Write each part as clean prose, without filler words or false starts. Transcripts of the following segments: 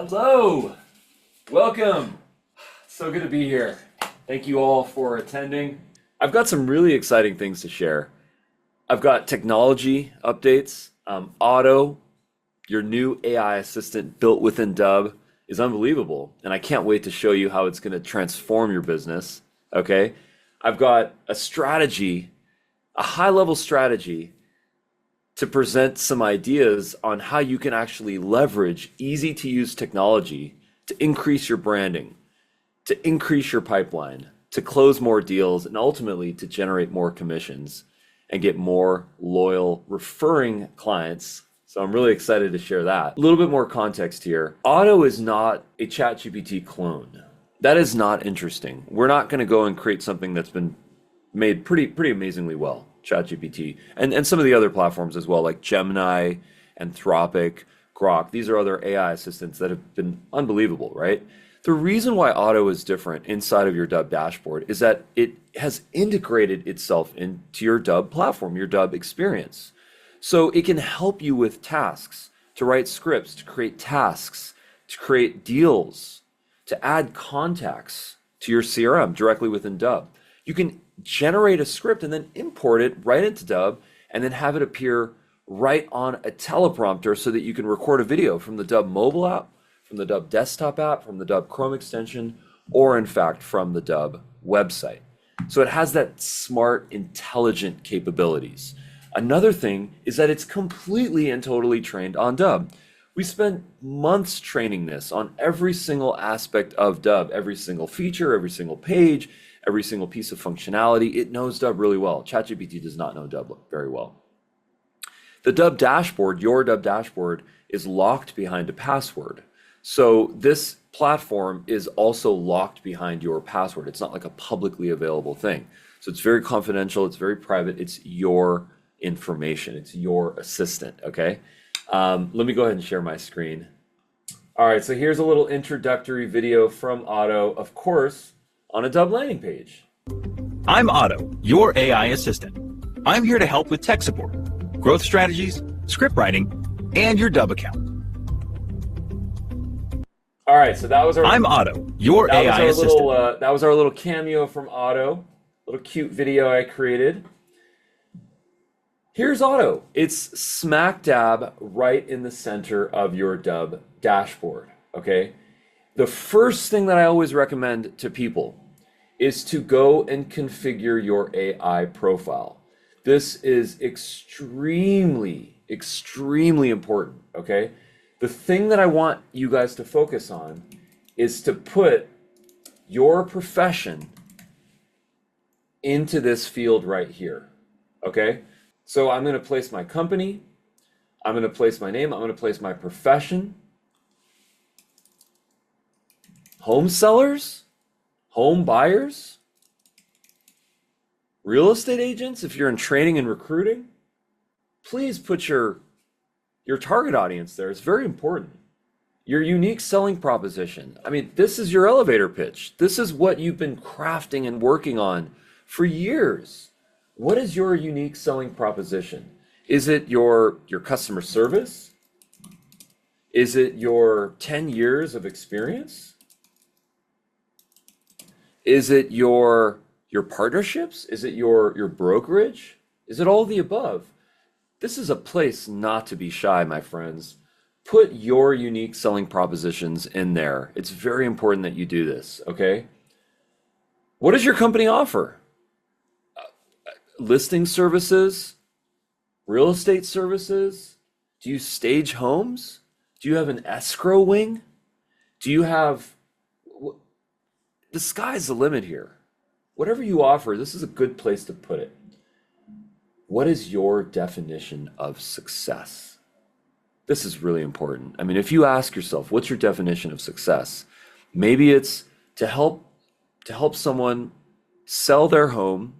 Hello, welcome. So good to be here. Thank you all for attending. I've got some really exciting things to share. I've got technology updates. Otto, your new AI assistant built within Dubb, is unbelievable, and I can't wait to show you how it's going to transform your business. Okay, I've got a strategy, a high-level strategy to present some ideas on how you can actually leverage easy to use technology to increase your branding, to increase your pipeline, to close more deals, and ultimately to generate more commissions and get more loyal referring clients. So I'm really excited to share that. A little bit more context here. Otto is not a ChatGPT clone. That is not interesting. We're not going to go and create something that's been made pretty amazingly well. ChatGPT and some of the other platforms as well, like Gemini, Anthropic, Grok. These are other AI assistants that have been unbelievable, right? The reason why Otto is different inside of your Dubb dashboard is that it has integrated itself into your Dubb platform, your Dubb experience. So it can help you with tasks, to write scripts, to create tasks, to create deals, to add contacts to your CRM directly within Dubb. You can generate a script and then import it right into Dubb and then have it appear right on a teleprompter so that you can record a video from the Dubb mobile app, from the Dubb desktop app, from the Dubb Chrome extension, or in fact from the Dubb website. So it has that smart, intelligent capabilities. Another thing is that it's completely and totally trained on Dubb. We spent months training this on every single aspect of Dubb, every single feature, every single page, every single piece of functionality. It knows Dubb really well. ChatGPT does not know Dubb very well. The Dubb dashboard, your Dubb dashboard, is locked behind a password. So this platform is also locked behind your password. It's not like a publicly available thing. So it's very confidential, it's very private, it's your information, it's your assistant, okay? Let me go ahead and share my screen. All right, so here's a little introductory video from Otto, of course, on a Dubb landing page. I'm Otto, your AI assistant. I'm here to help with tech support, growth strategies, script writing, and your Dubb account. All right, so that was our. I'm Otto, your AI assistant. That was our little cameo from Otto, little cute video I created. Here's Otto. It's smack dab right in the center of your Dubb dashboard. Okay. The first thing that I always recommend to people is to go and configure your AI profile. This is extremely important, okay? The thing that I want you guys to focus on is to put your profession into this field right here, okay? So I'm gonna place my company, I'm gonna place my name, I'm gonna place my profession. Home sellers, home buyers, real estate agents, if you're in training and recruiting, please put your target audience there. It's very important. Your unique selling proposition. I mean, this is your elevator pitch. This is what you've been crafting and working on for years. What is your unique selling proposition? Is it your customer service? Is it your 10 years of experience? Is it your partnerships? Is it your brokerage? Is it all the above? This is a place not to be shy, my friends. Put your unique selling propositions in there. It's very important that you do this, okay? What does your company offer? Listing services? Real estate services? Do you stage homes? Do you have an escrow wing? Do you have... The sky's the limit here. Whatever you offer, this is a good place to put it. What is your definition of success? This is really important. I mean, if you ask yourself, what's your definition of success? Maybe it's to help someone sell their home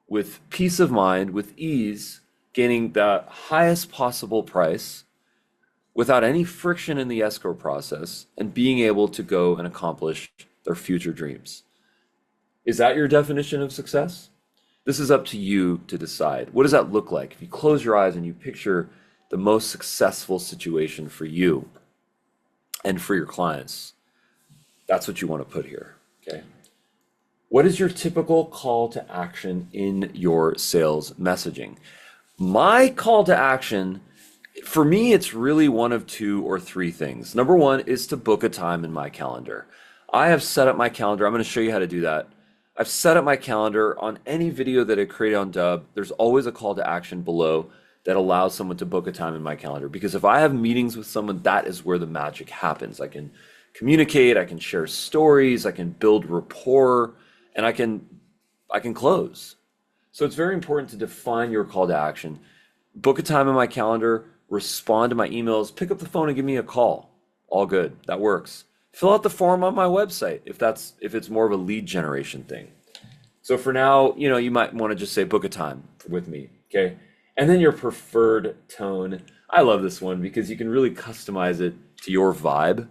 with peace of mind, with ease, gaining the highest possible price without any friction in the escrow process, and being able to go and accomplish their future dreams. Is that your definition of success? This is up to you to decide. What does that look like? If you close your eyes and you picture the most successful situation for you, and for your clients. That's what you want to put here, okay? What is your typical call to action in your sales messaging? My call to action, for me, it's really one of two or three things. Number one is to book a time in my calendar. I have set up my calendar. I'm going to show you how to do that. I've set up my calendar on any video that I create on Dubb. There's always a call to action below that allows someone to book a time in my calendar. Because if I have meetings with someone, that is where the magic happens. I can communicate, I can share stories, I can build rapport, and I can close. So it's very important to define your call to action. Book a time in my calendar, respond to my emails, pick up the phone and give me a call. All good. That works. Fill out the form on my website if it's more of a lead generation thing. So for now, you might want to just say book a time with me, okay? And then your preferred tone. I love this one because you can really customize it to your vibe.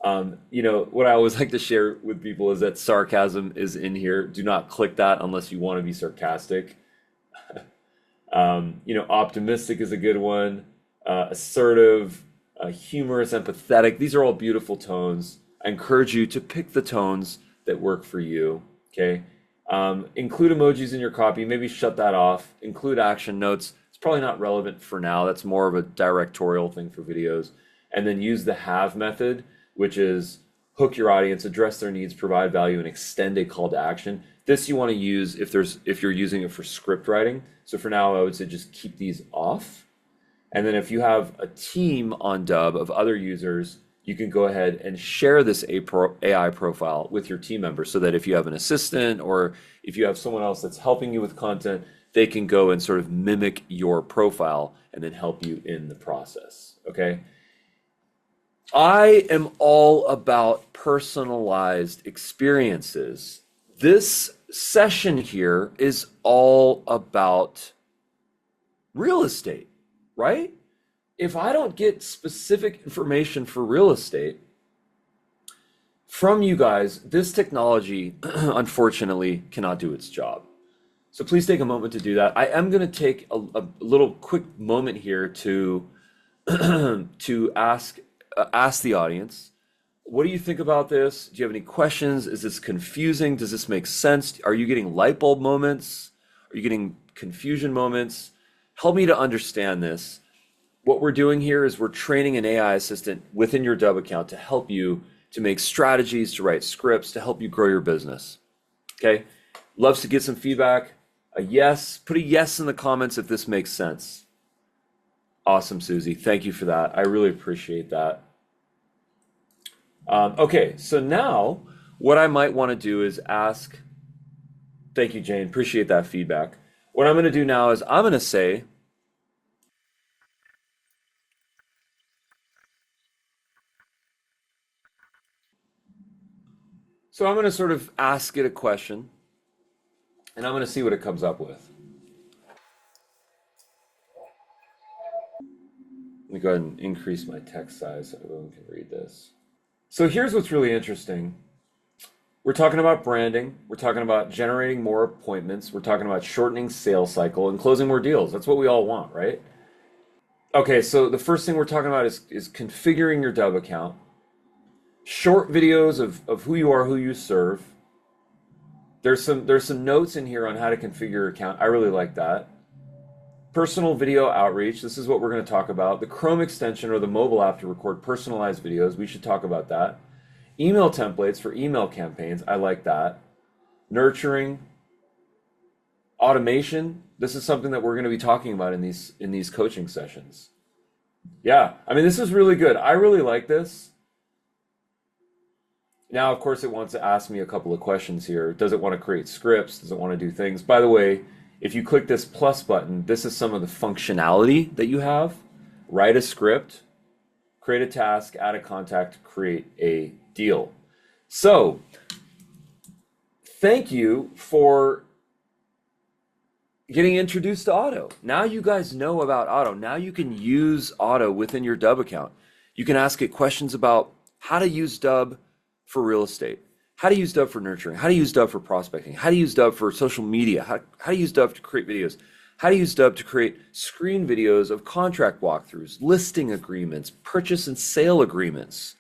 What I always like to share with people is that sarcasm is in here. Do not click that unless you want to be sarcastic. Optimistic is a good one. Assertive, humorous, empathetic. These are all beautiful tones. I encourage you to pick the tones that work for you, okay? Include emojis in your copy. Maybe shut that off. Include action notes. It's probably not relevant for now. That's more of a directorial thing for videos. And then use the have method, which is hook your audience, address their needs, provide value, and extend a call to action. This you want to use if you're using it for script writing. So for now, I would say just keep these off. And then if you have a team on Dubb of other users, you can go ahead and share this AI profile with your team members so that if you have an assistant or if you have someone else that's helping you with content, they can go and sort of mimic your profile and then help you in the process, okay? I am all about personalized experiences. This session here is all about real estate, right? If I don't get specific information for real estate from you guys, this technology, unfortunately, cannot do its job. So please take a moment to do that. I am going to take a little quick moment here to to ask the audience, what do you think about this? Do you have any questions? Is this confusing? Does this make sense? Are you getting light bulb moments? Are you getting confusion moments? Help me to understand this. What we're doing here is we're training an AI assistant within your Dubb account to help you to make strategies, to write scripts, to help you grow your business. Okay? Loves to get some feedback. A yes. Put a yes in the comments if this makes sense. Awesome, Susie. Thank you for that. I really appreciate that. Okay, so now what I might want to do is ask, thank you, Jane, appreciate that feedback. What I'm going to do now is I'm going to say, so I'm going to sort of ask it a question, and I'm going to see what it comes up with. Let me go ahead and increase my text size so everyone can read this. So here's what's really interesting. We're talking about branding. We're talking about generating more appointments. We're talking about shortening sales cycle and closing more deals. That's what we all want, right? Okay, so the first thing we're talking about is configuring your Dubb account. Short videos of who you are, who you serve. There's some notes in here on how to configure your account. I really like that. Personal video outreach. This is what we're going to talk about. The Chrome extension or the mobile app to record personalized videos. We should talk about that. Email templates for email campaigns. I like that. Nurturing. Automation. This is something that we're going to be talking about in these coaching sessions. Yeah, I mean, this is really good. I really like this. Now, of course, it wants to ask me a couple of questions here. Does it want to create scripts? Does it want to do things? By the way, if you click this plus button, this is some of the functionality that you have. Write a script, create a task, add a contact, create a deal. So, thank you for getting introduced to Otto. Now you guys know about Otto. Now you can use Otto within your Dubb account. You can ask it questions about how to use Dubb for real estate, how to use Dubb for nurturing, how to use Dubb for prospecting, how to use Dubb for social media, how to use Dubb to create videos, how to use Dubb to create screen videos of contract walkthroughs, listing agreements, purchase and sale agreements.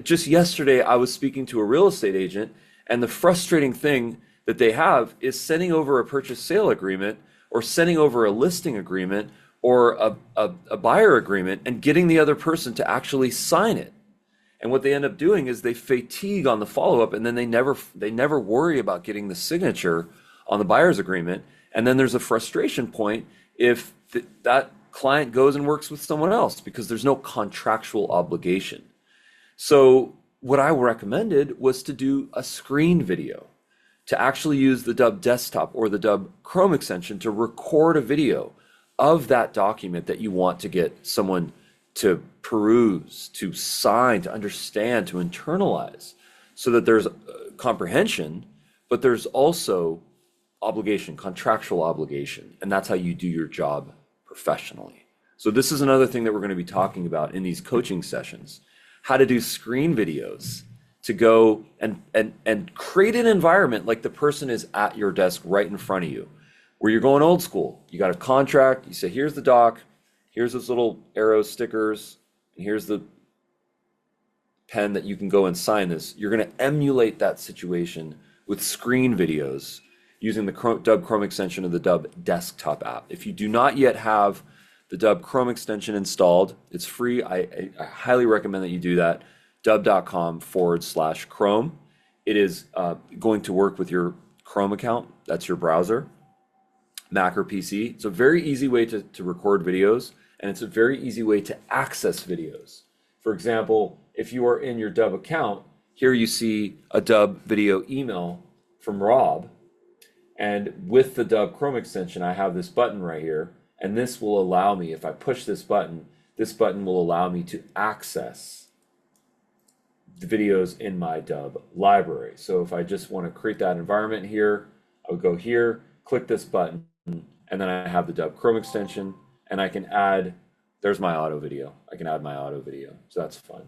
just yesterday, I was speaking to a real estate agent, and the frustrating thing that they have is sending over a purchase sale agreement or sending over a listing agreement or a buyer agreement and getting the other person to actually sign it. And what they end up doing is they fatigue on the follow-up, and then they never worry about getting the signature on the buyer's agreement. And then there's a frustration point if that client goes and works with someone else because there's no contractual obligation. So what I recommended was to do a screen video, to actually use the Dubb desktop or the Dubb Chrome extension to record a video of that document that you want to get someone to peruse, to sign, to understand, to internalize, so that there's comprehension, but there's also obligation, contractual obligation, and that's how you do your job professionally. So this is another thing that we're going to be talking about in these coaching sessions, how to do screen videos to go and create an environment like the person is at your desk right in front of you, where you're going old school. You got a contract, you say, here's the doc, here's those little arrow stickers, and here's the pen that you can go and sign this. You're going to emulate that situation with screen videos using the Dubb Chrome extension of the Dubb desktop app. If you do not yet have the Dubb Chrome extension installed, it's free. I highly recommend that you do that. Dubb.com/Chrome. It is going to work with your Chrome account. That's your browser, Mac or PC. It's a very easy way to record videos, and it's a very easy way to access videos. For example, if you are in your Dubb account, here you see a Dubb video email from Rob. And with the Dubb Chrome extension, I have this button right here. And this will allow me, if I push this button will allow me to access the videos in my Dubb library. So if I just want to create that environment here, I would go here, click this button, and then I have the Dubb Chrome extension, and I can add, there's my Otto video. I can add my Otto video, so that's fun.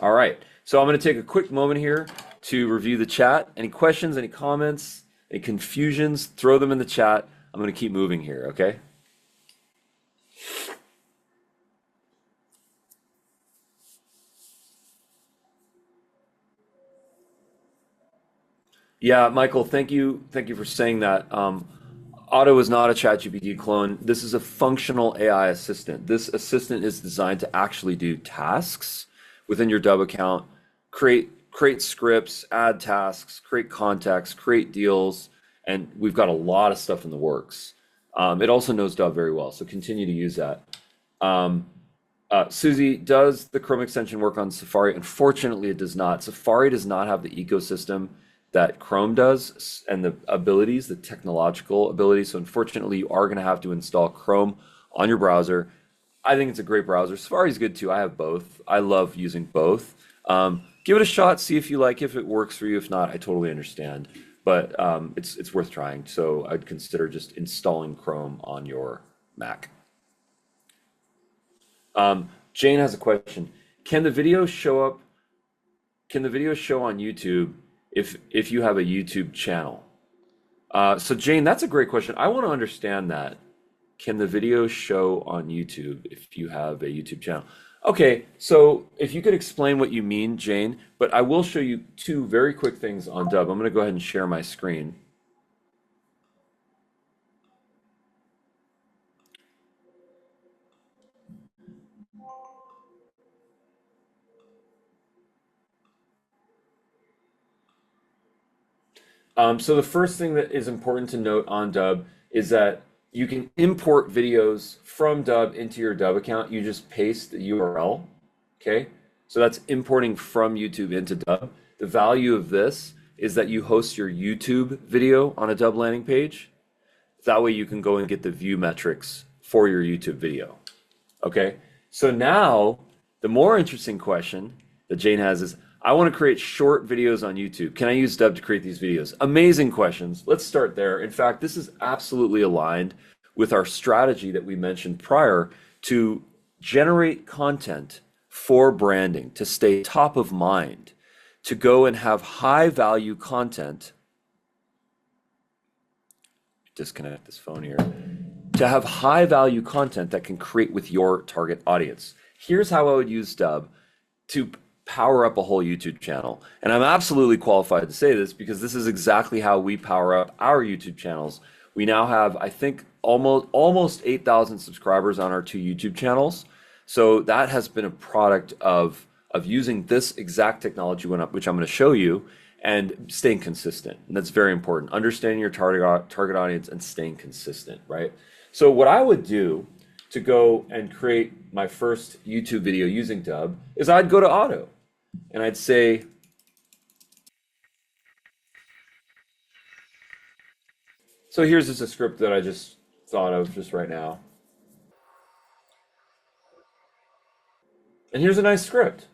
All right, so I'm going to take a quick moment here to review the chat. Any questions, any comments, any confusions, throw them in the chat. I'm going to keep moving here, okay? Yeah, Michael, thank you for saying that. Otto is not a ChatGPT clone. This is a functional AI assistant. This assistant is designed to actually do tasks within your Dubb account, create scripts, add tasks, create contacts, create deals, and we've got a lot of stuff in the works. It also knows Dubb very well, so continue to use that. Susie, does the Chrome extension work on Safari? Unfortunately, it does not. Safari does not have the ecosystem that Chrome does and the abilities, the technological abilities. So unfortunately, you are going to have to install Chrome on your browser. I think it's a great browser. Safari's good too. I have both. I love using both. Give it a shot, see if you like it, if it works for you. If not, I totally understand. But it's worth trying. So I'd consider just installing Chrome on your Mac. Jane has a question. Can the video show on YouTube if you have a YouTube channel? So Jane, that's a great question. I want to understand that. Can the video show on YouTube if you have a YouTube channel? Okay, so if you could explain what you mean, Jane, but I will show you two very quick things on Dubb. I'm going to go ahead and share my screen. So the first thing that is important to note on Dubb is that you can import videos from Dubb into your Dubb account. You just paste the URL, okay? So that's importing from YouTube into Dubb. The value of this is that you host your YouTube video on a Dubb landing page. That way you can go and get the view metrics for your YouTube video, okay? So now the more interesting question that Jane has is, I want to create short videos on YouTube. Can I use Dubb to create these videos? Amazing questions. Let's start there. In fact, this is absolutely aligned with our strategy that we mentioned prior to generate content for branding, to stay top of mind, to go and have high value content. Disconnect this phone here. to have high value content that can create with your target audience. Here's how I would use Dubb to power up a whole YouTube channel. And I'm absolutely qualified to say this because this is exactly how we power up our YouTube channels. We now have, I think, almost 8,000 subscribers on our 2 YouTube channels. So that has been a product of using this exact technology, which I'm going to show you, and staying consistent. And that's very important. Understanding your target audience and staying consistent, right? So what I would do to go and create my first YouTube video using Dubb is I'd go to Otto and I'd say, so here's just a script that I just thought of just right now. And here's a nice script.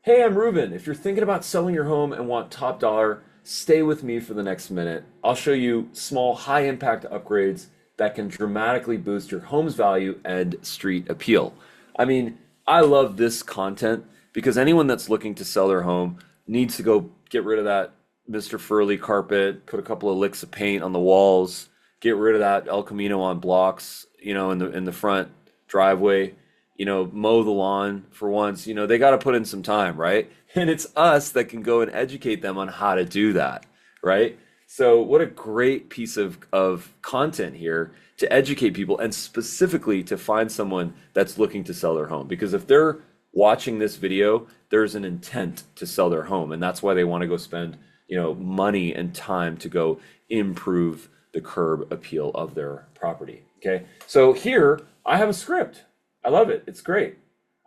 Hey, I'm Ruben. If you're thinking about selling your home and want top dollar, stay with me for the next minute. I'll show you small, high impact upgrades that can dramatically boost your home's value and street appeal. I mean, I love this content because anyone that's looking to sell their home needs to go get rid of that Mr. Furley carpet, put a couple of licks of paint on the walls, get rid of that El Camino on blocks, in the front driveway, mow the lawn for once. They got to put in some time, right? And it's us that can go and educate them on how to do that, right? So what a great piece of content here to educate people, and specifically to find someone that's looking to sell their home. Because if they're watching this video, there's an intent to sell their home, and that's why they want to go spend money and time to go improve the curb appeal of their property. Okay, so here I have a script. I love it. It's great.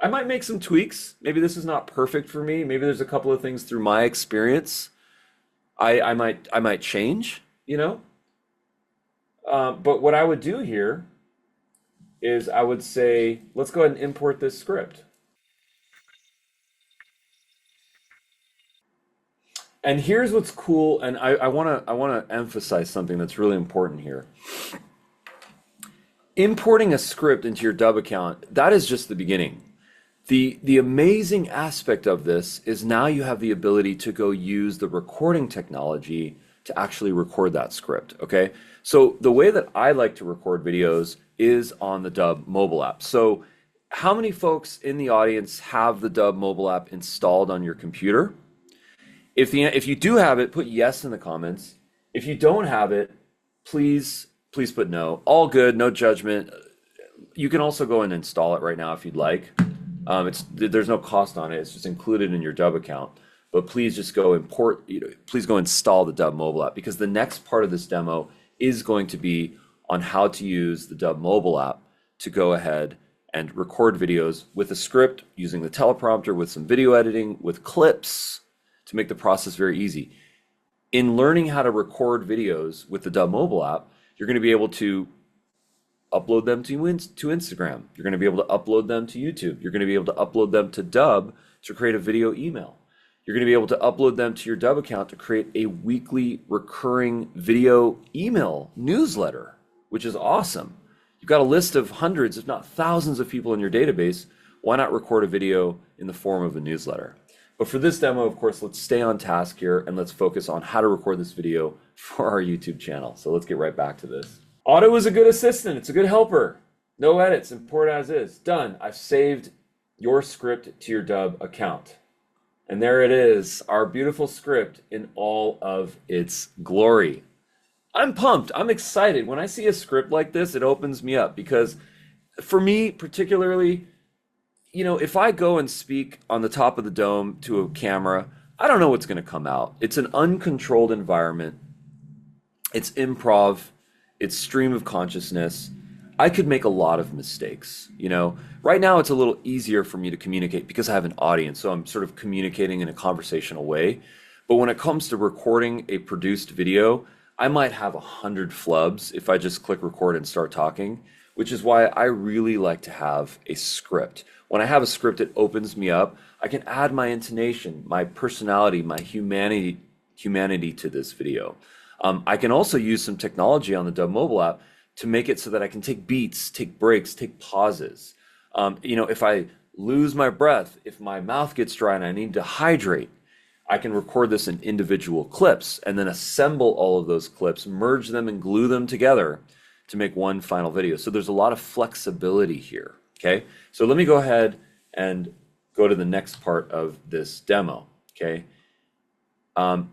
I might make some tweaks. Maybe this is not perfect for me. Maybe there's a couple of things through my experience I might change, but what I would do here is I would say, let's go ahead and import this script. And here's what's cool, and I wanna emphasize something that's really important here. Importing a script into your Dubb account, that is just the beginning. The amazing aspect of this is now you have the ability to go use the recording technology to actually record that script, okay? So the way that I like to record videos is on the Dubb mobile app. So how many folks in the audience have the Dubb mobile app installed on your computer? If you do have it, put yes in the comments. If you don't have it, please put no. All good, no judgment. You can also go and install it right now if you'd like. There's no cost on it. It's just included in your Dubb account. But please just go please go install the Dubb mobile app, because the next part of this demo is going to be on how to use the Dubb mobile app to go ahead and record videos with a script, using the teleprompter, with some video editing, with clips, to make the process very easy. In learning how to record videos with the Dubb mobile app, you're going to be able to upload them to Instagram. You're going to be able to upload them to YouTube. You're going to be able to upload them to Dubb to create a video email. You're going to be able to upload them to your Dubb account to create a weekly recurring video email newsletter, which is awesome. You've got a list of hundreds, if not thousands of people in your database. Why not record a video in the form of a newsletter? But for this demo, of course, let's stay on task here and let's focus on how to record this video for our YouTube channel. So let's get right back to this. Otto is a good assistant. It's a good helper. No edits, import as is. Done. I've saved your script to your Dubb account. And there it is, our beautiful script in all of its glory. I'm pumped. I'm excited. When I see a script like this, it opens me up, because for me particularly, if I go and speak on the top of the dome to a camera, I don't know what's going to come out. It's an uncontrolled environment. It's improv. It's stream of consciousness. I could make a lot of mistakes. Right now it's a little easier for me to communicate because I have an audience, so I'm sort of communicating in a conversational way. But when it comes to recording a produced video, I might have 100 flubs if I just click record and start talking, which is why I really like to have a script. When I have a script, it opens me up. I can add my intonation, my personality, my humanity to this video. I can also use some technology on the Dubb mobile app to make it so that I can take beats, take breaks, take pauses. If I lose my breath, if my mouth gets dry and I need to hydrate, I can record this in individual clips and then assemble all of those clips, merge them and glue them together to make one final video. So there's a lot of flexibility here, okay? So let me go ahead and go to the next part of this demo, okay?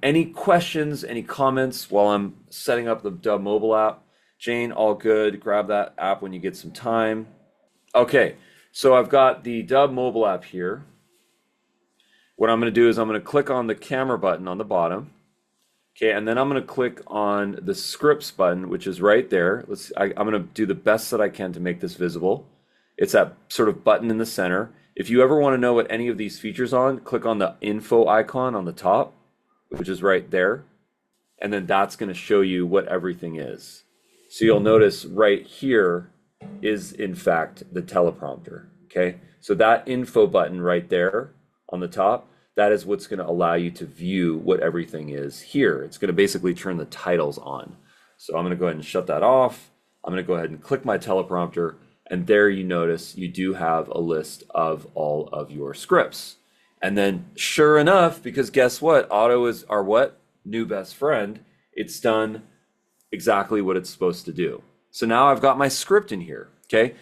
Any questions, any comments while I'm setting up the Dubb mobile app? Jane, all good. Grab that app when you get some time. Okay, so I've got the Dubb mobile app here. What I'm going to do is I'm going to click on the camera button on the bottom. Okay, and then I'm going to click on the scripts button, which is right there. I'm going to do the best that I can to make this visible. It's that sort of button in the center. If you ever want to know what any of these features on, click on the info icon on the top, which is right there. And then that's going to show you what everything is. So you'll notice right here is in fact the teleprompter. Okay, so that info button right there on the top, that is what's going to allow you to view what everything is here. It's going to basically turn the titles on. So I'm going to go ahead and shut that off. I'm going to go ahead and click my teleprompter, and there you notice you do have a list of all of your scripts. And then sure enough, because guess what? Otto is our what? New best friend. It's done exactly what it's supposed to do. So now I've got my script in here, okay?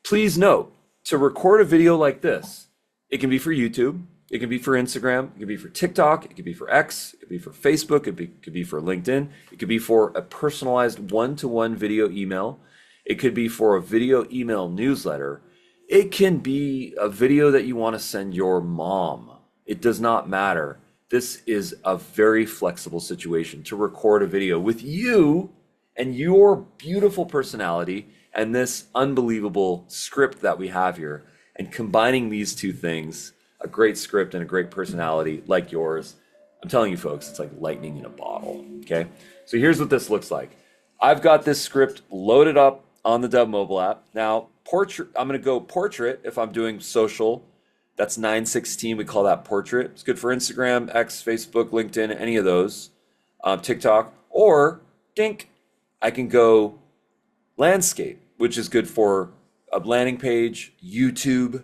Please note, to record a video like this, it can be for YouTube, it can be for Instagram, it can be for TikTok, it could be for X, it could be for Facebook, it could be for LinkedIn, it could be for a personalized one-to-one video email, it could be for a video email newsletter, it can be a video that you want to send your mom. It does not matter. This is a very flexible situation to record a video with you and your beautiful personality and this unbelievable script that we have here, and combining these two things, a great script and a great personality like yours, I'm telling you folks, it's like lightning in a bottle, okay? So here's what this looks like. I've got this script loaded up on the Dubb mobile app. Now, portrait, I'm gonna go portrait if I'm doing social. That's 916, we call that portrait. It's good for Instagram, X, Facebook, LinkedIn, any of those, TikTok, or dink, I can go landscape, which is good for a landing page, YouTube,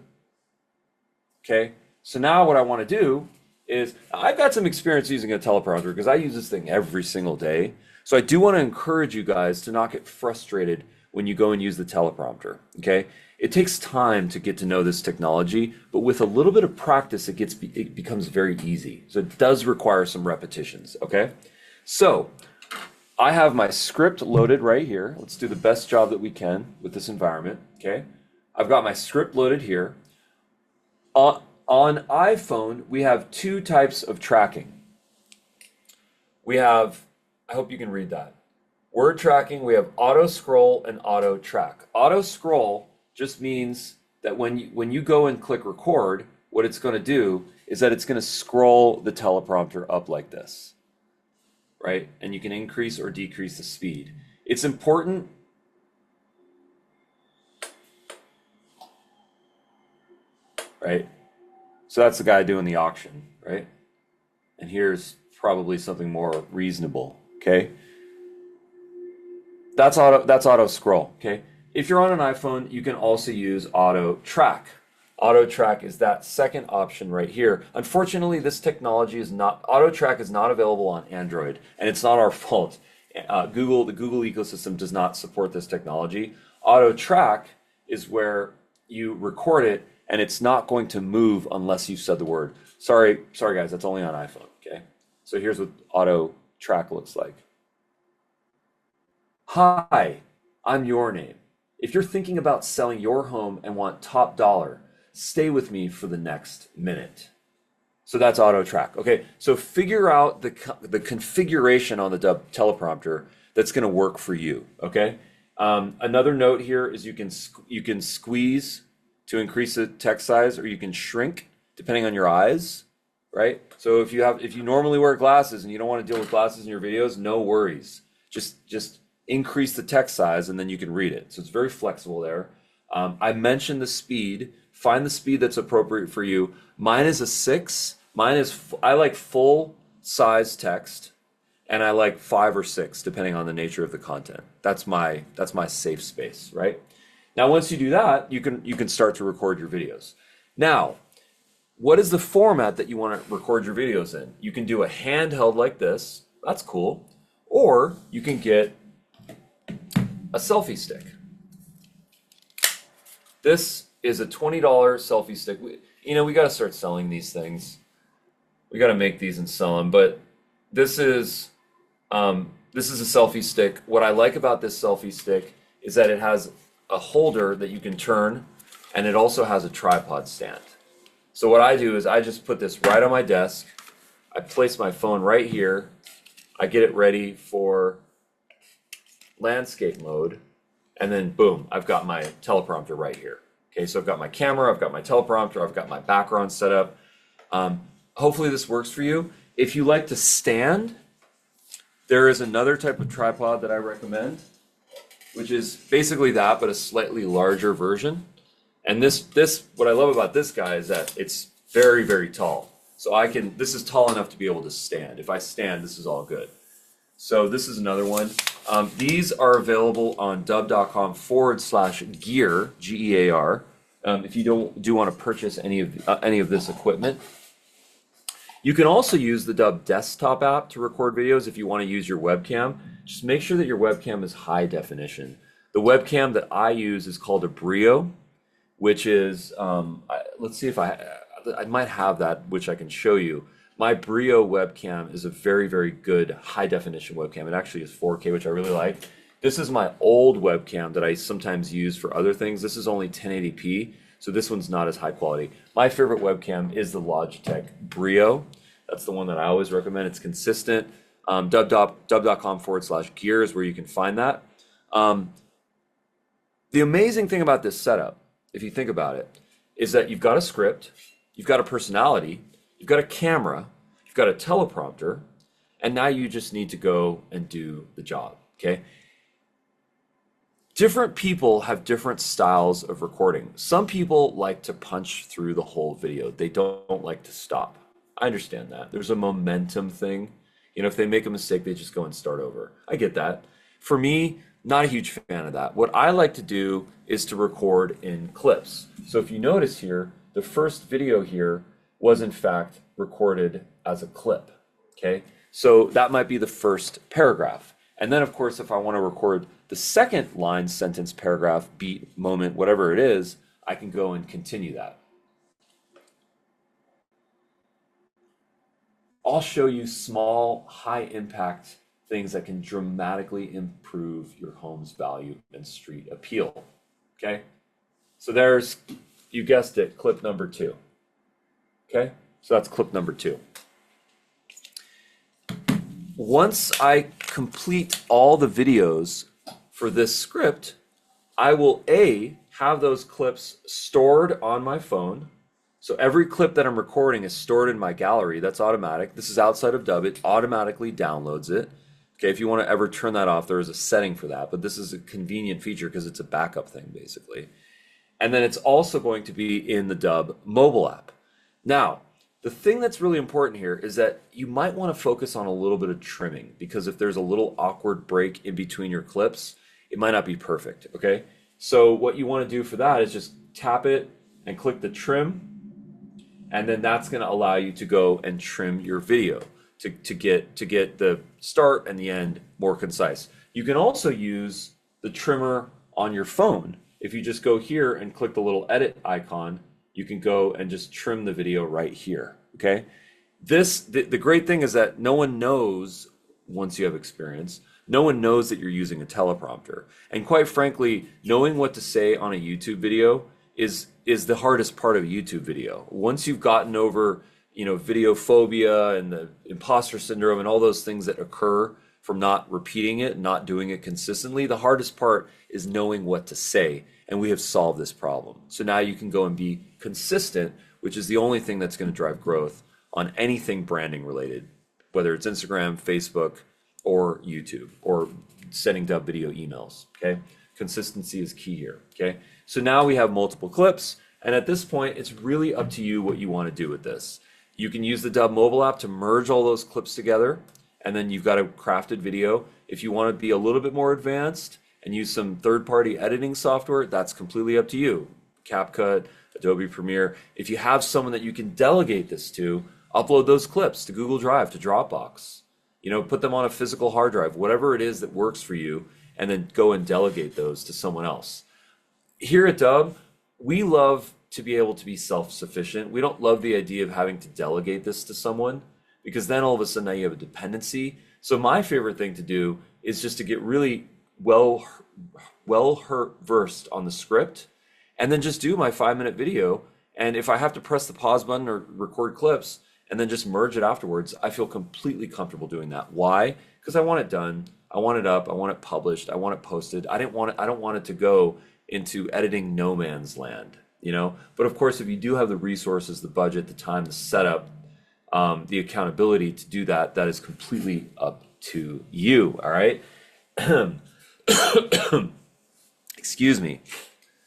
okay? So now what I wanna do is, I've got some experience using a teleprompter because I use this thing every single day. So I do wanna encourage you guys to not get frustrated when you go and use the teleprompter, okay? It takes time to get to know this technology, but with a little bit of practice, it becomes very easy. So it does require some repetitions, okay? So I have my script loaded right here. Let's do the best job that we can with this environment, okay? I've got my script loaded here. On iPhone, we have two types of tracking. We have, I hope you can read that. Word tracking, we have auto scroll and auto track. Auto scroll just means that when you go and click record, what it's going to do is that it's going to scroll the teleprompter up like this, right? And you can increase or decrease the speed. It's important. Right? So that's the guy doing the auction, right? And here's probably something more reasonable, okay? That's auto scroll, okay? If you're on an iPhone, you can also use auto track. Auto track is that second option right here. Unfortunately, this technology is not, auto track is not available on Android, and it's not our fault. The Google ecosystem does not support this technology. Auto track is where you record it and it's not going to move unless you said the word. Sorry guys, that's only on iPhone, okay? So here's what auto track looks like. Hi, I'm your name. If you're thinking about selling your home and want top dollar, stay with me for the next minute. So that's auto track. Okay, so figure out the configuration on the Dubb teleprompter that's going to work for you. Okay. Another note here is you can squeeze to increase the text size, or you can shrink depending on your eyes. Right. So if you normally wear glasses and you don't want to deal with glasses in your videos, no worries. Just increase the text size and then you can read it. So it's very flexible there. I mentioned the speed. Find the speed that's appropriate for you. Mine is a 6. I like full size text, and I like 5 or 6 depending on the nature of the content. That's my safe space, right? Now once you do that, you can start to record your videos. Now, what is the format that you want to record your videos in? You can do a handheld like this. That's cool. Or you can get a selfie stick. This is a $20 selfie stick. We got to start selling these things. We got to make these and sell them. But this is a selfie stick. What I like about this selfie stick is that it has a holder that you can turn, and it also has a tripod stand. So what I do is I just put this right on my desk. I place my phone right here. I get it ready for landscape mode, and then boom, I've got my teleprompter right here. Okay, so I've got my camera, I've got my teleprompter, I've got my background set up. Hopefully this works for you. If you like to stand, there is another type of tripod that I recommend, which is basically that, but a slightly larger version. And what I love about this guy is that it's very, very tall. So this is tall enough to be able to stand. If I stand, this is all good. So this is another one. These are available on dubb.com/gear, Gear. If you do want to purchase any of this equipment. You can also use the Dubb desktop app to record videos if you want to use your webcam. Just make sure that your webcam is high definition. The webcam that I use is called a Brio, which is, let's see if I might have that, which I can show you. My Brio webcam is a very, very good high definition webcam. It actually is 4K, which I really like. This is my old webcam that I sometimes use for other things. This is only 1080p, so this one's not as high quality. My favorite webcam is the Logitech Brio. That's the one that I always recommend. It's consistent. Dubb.com/gear is where you can find that. The amazing thing about this setup, if you think about it, is that you've got a script, you've got a personality, you've got a camera, you've got a teleprompter, and now you just need to go and do the job, okay? Different people have different styles of recording. Some people like to punch through the whole video. They don't like to stop. I understand that. There's a momentum thing. If they make a mistake, they just go and start over. I get that. For me, not a huge fan of that. What I like to do is to record in clips. So if you notice here, the first video here was in fact recorded as a clip, okay? So that might be the first paragraph. And then of course, if I want to record the second line, sentence, paragraph, beat, moment, whatever it is, I can go and continue that. I'll show you small, high impact things that can dramatically improve your home's value and street appeal, okay? So there's, you guessed it, clip number 2, okay? So that's clip number 2. Once I complete all the videos for this script, I will have those clips stored on my phone. So every clip that I'm recording is stored in my gallery. That's automatic. This is outside of Dubb. It automatically downloads it. Okay, if you want to ever turn that off, there is a setting for that, but this is a convenient feature because it's a backup thing basically. And then it's also going to be in the Dubb mobile app. Now, the thing that's really important here is that you might want to focus on a little bit of trimming, because if there's a little awkward break in between your clips, it might not be perfect, okay? So what you want to do for that is just tap it and click the trim, and then that's going to allow you to go and trim your video to get the start and the end more concise. You can also use the trimmer on your phone. If you just go here and click the little edit icon, you can go and just trim the video right here, okay? The great thing is that no one knows, once you have experience, no one knows that you're using a teleprompter. And quite frankly, knowing what to say on a YouTube video is the hardest part of a YouTube video. Once you've gotten over, video phobia and the imposter syndrome and all those things that occur from not repeating it, not doing it consistently, the hardest part is knowing what to say. And we have solved this problem. So now you can go and be consistent, which is the only thing that's going to drive growth on anything branding related, whether it's Instagram, Facebook, or YouTube, or sending Dubb video emails, okay? Consistency is key here, okay? So now we have multiple clips, and at this point, it's really up to you what you want to do with this. You can use the Dubb mobile app to merge all those clips together, and then you've got a crafted video. If you want to be a little bit more advanced and use some third-party editing software, that's completely up to you. CapCut, Adobe Premiere. If you have someone that you can delegate this to, upload those clips to Google Drive, to Dropbox. Put them on a physical hard drive, whatever it is that works for you, and then go and delegate those to someone else. Here at Dubb, we love to be able to be self-sufficient. We don't love the idea of having to delegate this to someone, because then all of a sudden now you have a dependency. So my favorite thing to do is just to get really well versed on the script, and then just do my 5-minute video. And if I have to press the pause button or record clips and then just merge it afterwards, I feel completely comfortable doing that. Why? Because I want it done. I want it up. I want it published. I want it posted. I don't want it to go into editing no man's land, you know? But of course, if you do have the resources, the budget, the time, the setup, the accountability to do that, that is completely up to you, all right? Excuse me.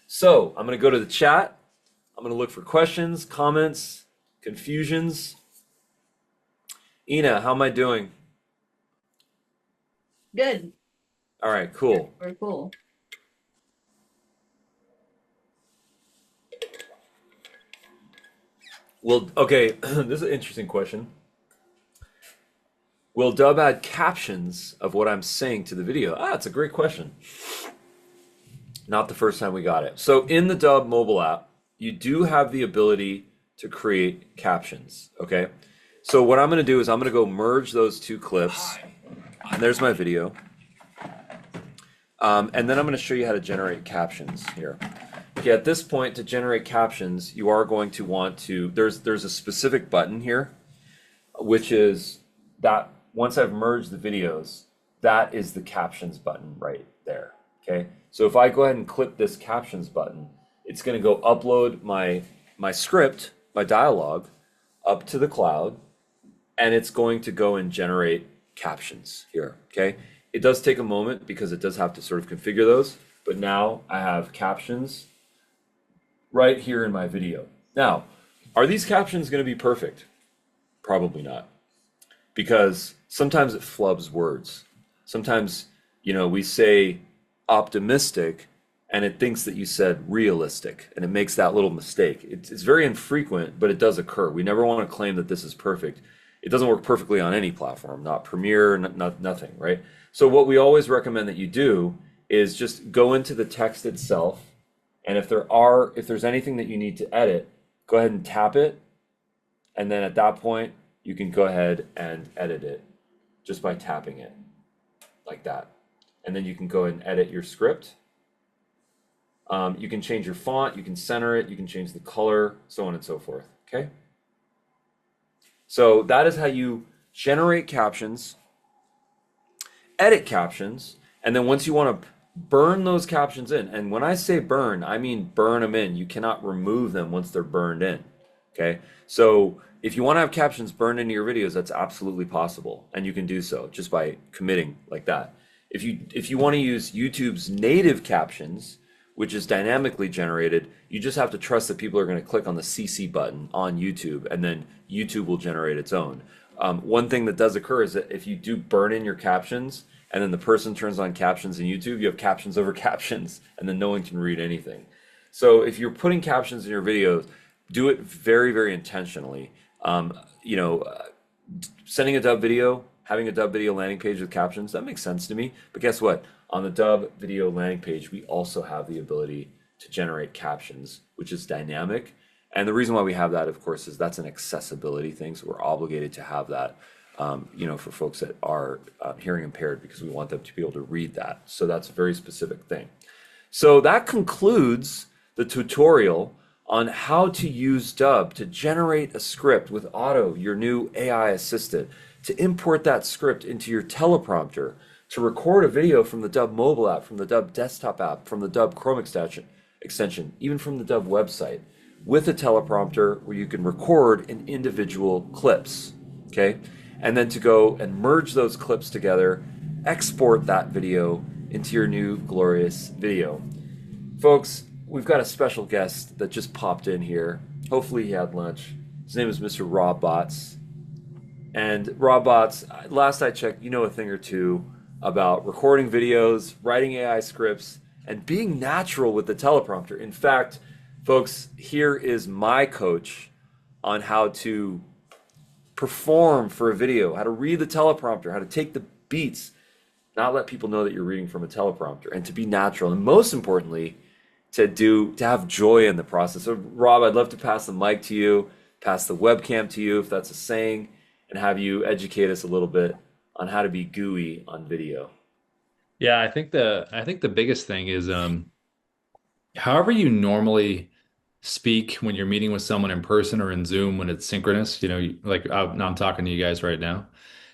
So I'm going to go to the chat. I'm going to look for questions, comments, confusions. Ina, how am I doing? Good. All right, cool. Very cool. Well, okay, this is an interesting question. Will Dubb add captions of what I'm saying to the video? It's a great question. Not the first time we got it. So in the Dubb mobile app, you do have the ability to create captions, okay? So what I'm gonna do is I'm gonna go merge those two clips. And there's my video. And then I'm gonna show you how to generate captions here. Okay, at this point, to generate captions, you are going to want to, there's a specific button here, which is that once I've merged the videos, that is the captions button right there, okay? So if I go ahead and click this captions button, it's gonna go upload my script, my dialogue, up to the cloud, and it's going to go and generate captions here, okay? It does take a moment because it does have to sort of configure those, but now I have captions right here in my video. Now, are these captions going to be perfect? Probably not, because sometimes it flubs words. Sometimes, you know, we say optimistic and it thinks that you said realistic, and it makes that little mistake. It's very infrequent, but it does occur. We never want to claim that this is perfect. It doesn't work perfectly on any platform, not Premiere, nothing, right? So what we always recommend that you do is just go into the text itself, and if there's anything that you need to edit, go ahead and tap it, and then at that point you can go ahead and edit it just by tapping it like that. And then you can go ahead and edit your script. You can change your font, you can center it, you can change the color, so on and so forth, okay? So that is how you generate captions, edit captions, and then once you want to burn those captions in, and when I say burn, I mean burn them in. You cannot remove them once they're burned in, okay? So if you want to have captions burned into your videos, that's absolutely possible, and you can do so just by committing like that. If you want to use YouTube's native captions, which is dynamically generated, you just have to trust that people are going to click on the CC button on YouTube, and then YouTube will generate its own. One thing that does occur is that if you do burn in your captions, and then the person turns on captions in YouTube, you have captions over captions, and then no one can read anything. So if you're putting captions in your videos, do it very, very intentionally. Sending a Dubb video, having a Dubb video landing page with captions, that makes sense to me. But guess what? On the Dubb video landing page, we also have the ability to generate captions, which is dynamic. And the reason why we have that, of course, is that's an accessibility thing. So we're obligated to have that, for folks that are hearing impaired, because we want them to be able to read that. So that's a very specific thing. So that concludes the tutorial on how to use Dubb to generate a script with Otto, your new AI assistant, to import that script into your teleprompter, to record a video from the Dubb mobile app, from the Dubb desktop app, from the Dubb Chrome extension, even from the Dubb website, with a teleprompter where you can record in individual clips, okay? And then to go and merge those clips together, export that video into your new glorious video. Folks, we've got a special guest that just popped in here. Hopefully he had lunch. His name is Mr. Rob Botts. And Rob Botts, last I checked, you know a thing or two about recording videos, writing AI scripts, and being natural with the teleprompter. In fact, folks, here is my coach on how to perform for a video, how to read the teleprompter, how to take the beats, not let people know that you're reading from a teleprompter, and to be natural, and most importantly, to have joy in the process. So Rob, I'd love to pass the mic to you, pass the webcam to you, if that's a saying, and have you educate us a little bit on how to be gooey on video. Yeah, I think the biggest thing is however you normally speak when you're meeting with someone in person or in Zoom when it's synchronous, like now I'm talking to you guys right now.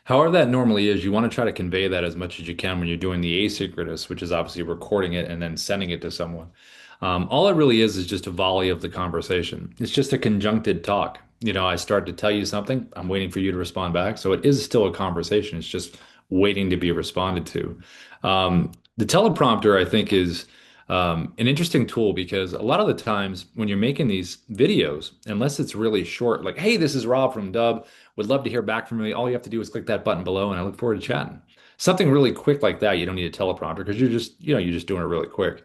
However that normally is, you want to try to convey that as much as you can when you're doing the asynchronous, which is obviously recording it and then sending it to someone. All it really is just a volley of the conversation. It's just a conjuncted talk. I start to tell you something, I'm waiting for you to respond back. So it is still a conversation. It's just waiting to be responded to. The teleprompter, I think, is an interesting tool because a lot of the times when you're making these videos, unless it's really short, like, hey, this is Rob from Dubb, would love to hear back from me. All you have to do is click that button below, and I look forward to chatting. Something really quick like that, you don't need a teleprompter because you're just doing it really quick.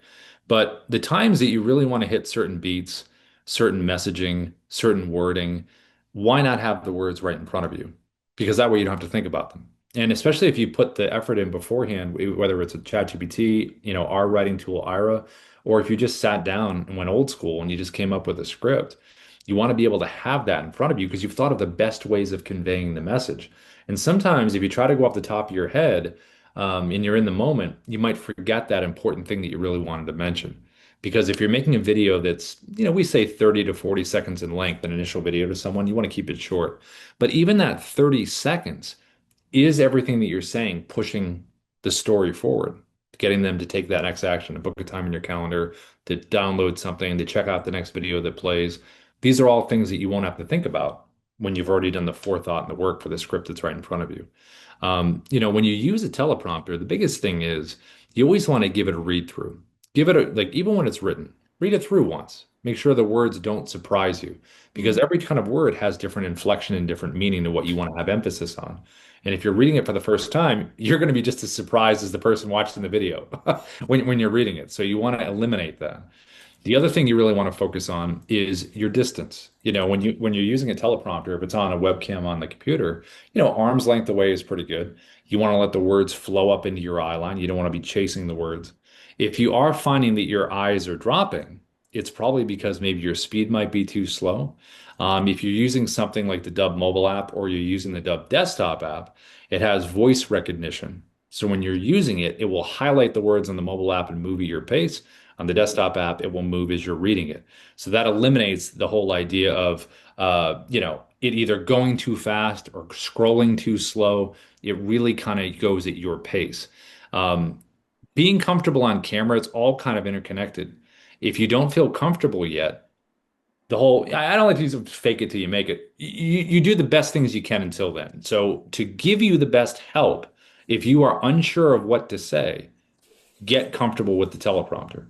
But the times that you really want to hit certain beats, certain messaging, certain wording, why not have the words right in front of you? Because that way you don't have to think about them. And especially if you put the effort in beforehand, whether it's a ChatGPT, our writing tool, Ira, or if you just sat down and went old school and you just came up with a script, you want to be able to have that in front of you because you've thought of the best ways of conveying the message. And sometimes if you try to go off the top of your head, and you're in the moment, you might forget that important thing that you really wanted to mention. Because if you're making a video that's, we say 30 to 40 seconds in length, an initial video to someone, you want to keep it short. But even that 30 seconds, is everything that you're saying pushing the story forward, getting them to take that next action, to book a time in your calendar, to download something, to check out the next video that plays? These are all things that you won't have to think about when you've already done the forethought and the work for the script that's right in front of you. When you use a teleprompter, the biggest thing is you always want to give it a read through. Give it like, even when it's written, read it through once. Make sure the words don't surprise you because Mm. every kind of word has different inflection and different meaning to what you want to have emphasis on. And if you're reading it for the first time, you're going to be just as surprised as the person watching the video when you're reading it. So you want to eliminate that. The other thing you really want to focus on is your distance. When you're using a teleprompter, if it's on a webcam on the computer, arm's length away is pretty good. You want to let the words flow up into your eye line. You don't want to be chasing the words. If you are finding that your eyes are dropping, it's probably because maybe your speed might be too slow. If you're using something like the Dubb mobile app or you're using the Dubb desktop app, it has voice recognition. So when you're using it, it will highlight the words on the mobile app and move at your pace. On the desktop app, it will move as you're reading it. So that eliminates the whole idea of, it either going too fast or scrolling too slow. It really kind of goes at your pace. Um, Being comfortable on camera, it's all kind of interconnected. If you don't feel comfortable yet, I don't like to use fake it till you make it. You do the best things you can until then. So to give you the best help, if you are unsure of what to say, get comfortable with the teleprompter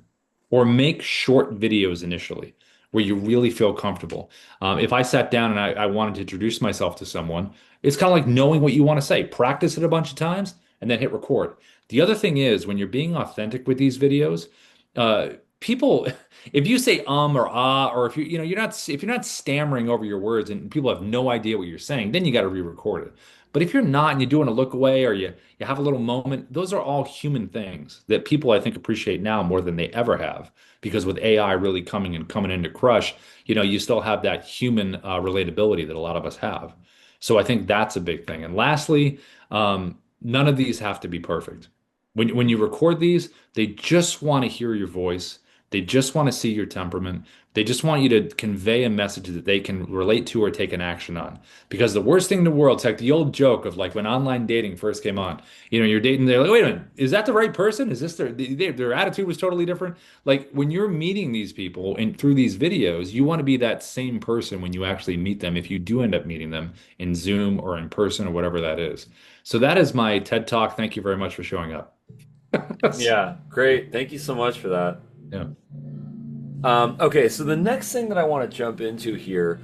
or make short videos initially where you really feel comfortable. If I sat down and I wanted to introduce myself to someone, it's kind of like knowing what you want to say. Practice it a bunch of times and then hit record. The other thing is when you're being authentic with these videos, uh, people, if you say or ah, or if if you're not stammering over your words and people have no idea what you're saying, then you got to re-record it. But if you're not and you're doing a look away or you have a little moment, those are all human things that people I think appreciate now more than they ever have. Because with AI really coming into crush, you still have that human relatability that a lot of us have. So I think that's a big thing. And lastly, none of these have to be perfect. When you record these, they just want to hear your voice. They just want to see your temperament. They just want you to convey a message that they can relate to or take an action on. Because the worst thing in the world, it's like the old joke of like when online dating first came on. You're dating, they're like, wait a minute, is that the right person? Is this their attitude was totally different? Like when you're meeting these people and through these videos, you want to be that same person when you actually meet them, if you do end up meeting them in Zoom or in person or whatever that is. So that is my TED Talk. Thank you very much for showing up. Yeah, great. Thank you so much for that. Yeah. Okay, so the next thing that I want to jump into here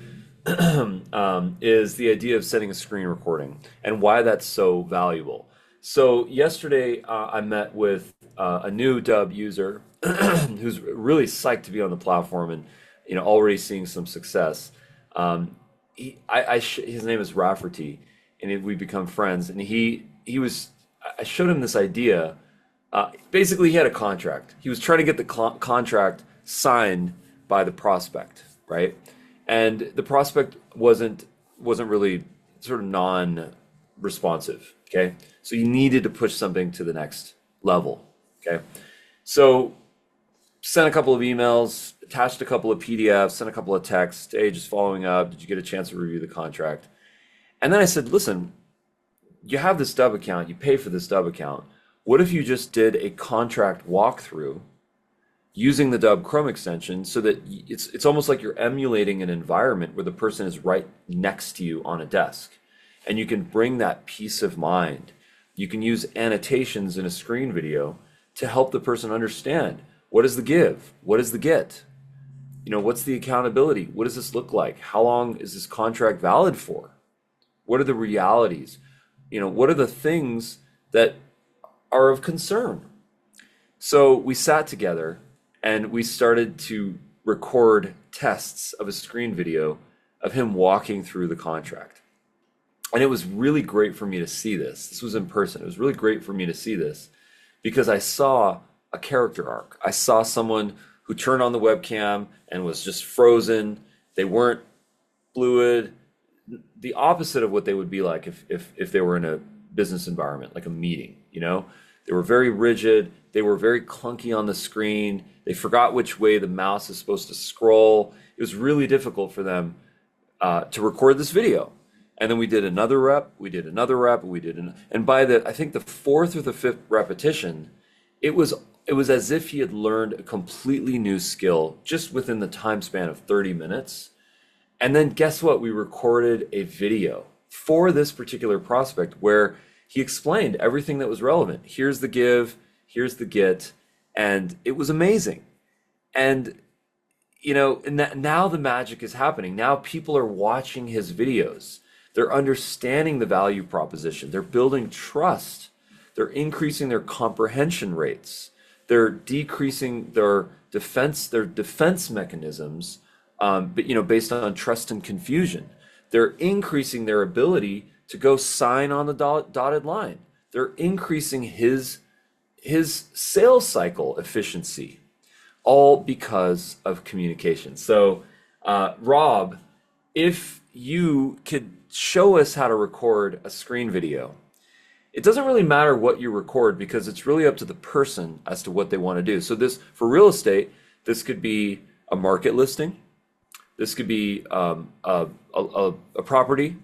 is the idea of setting a screen recording and why that's so valuable. So yesterday I met with a new Dubb user who's really psyched to be on the platform and already seeing some success. His name is Rafferty, and we become friends. And he was I showed him this idea. Basically, he had a contract. He was trying to get the contract signed by the prospect, right? And the prospect wasn't really sort of non-responsive. Okay, so you needed to push something to the next level. Okay, so sent a couple of emails, attached a couple of PDFs, sent a couple of texts. Hey, just following up. Did you get a chance to review the contract? And then I said, listen, you have this Dubb account. You pay for this Dubb account. What if you just did a contract walkthrough using the Dubb Chrome extension so that it's almost like you're emulating an environment where the person is right next to you on a desk, and you can bring that peace of mind. You can use annotations in a screen video to help the person understand what is the give, what is the get, what's the accountability, what does this look like, how long is this contract valid for, what are the realities, what are the things that are of concern. So we sat together and we started to record tests of a screen video of him walking through the contract. And it was really great for me to see this. This was in person. It was really great for me to see this because I saw a character arc. I saw someone who turned on the webcam and was just frozen. They weren't fluid. The opposite of what they would be like if they were in a business environment, like a meeting, They were very rigid. They were very clunky on the screen. They forgot which way the mouse is supposed to scroll. It was really difficult for them to record this video. And then we did another rep, we did another rep, and by I think the fourth or the fifth repetition, it was as if he had learned a completely new skill just within the time span of 30 minutes. And then guess what? We recorded a video for this particular prospect where he explained everything that was relevant. Here's the give, here's the get, and it was amazing. And now the magic is happening. Now people are watching his videos. They're understanding the value proposition. They're building trust. They're increasing their comprehension rates. They're decreasing their defense mechanisms, but based on trust and confusion. They're increasing their ability to go sign on the dotted line. They're increasing his sales cycle efficiency, all because of communication. So, Rob, if you could show us how to record a screen video. It doesn't really matter what you record because it's really up to the person as to what they want to do. So this, for real estate, this could be a market listing. This could be a property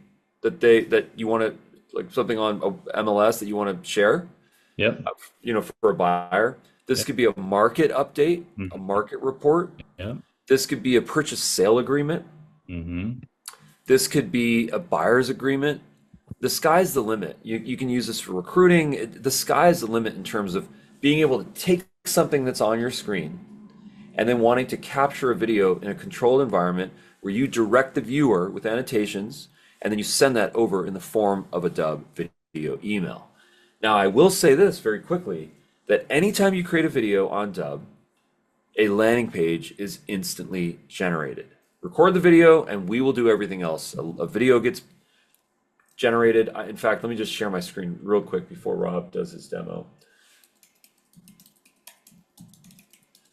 that you want to, like something on MLS that you want to share. Yep. For a buyer. This could be a market update, a market report. Yep. This could be a purchase sale agreement. Mm-hmm. This could be a buyer's agreement. The sky's the limit. You can use this for recruiting. The sky's the limit in terms of being able to take something that's on your screen and then wanting to capture a video in a controlled environment where you direct the viewer with annotations and then you send that over in the form of a Dubb video email. Now, I will say this very quickly, that anytime you create a video on Dubb, a landing page is instantly generated. Record the video and we will do everything else. A video gets generated. In fact, let me just share my screen real quick before Rob does his demo.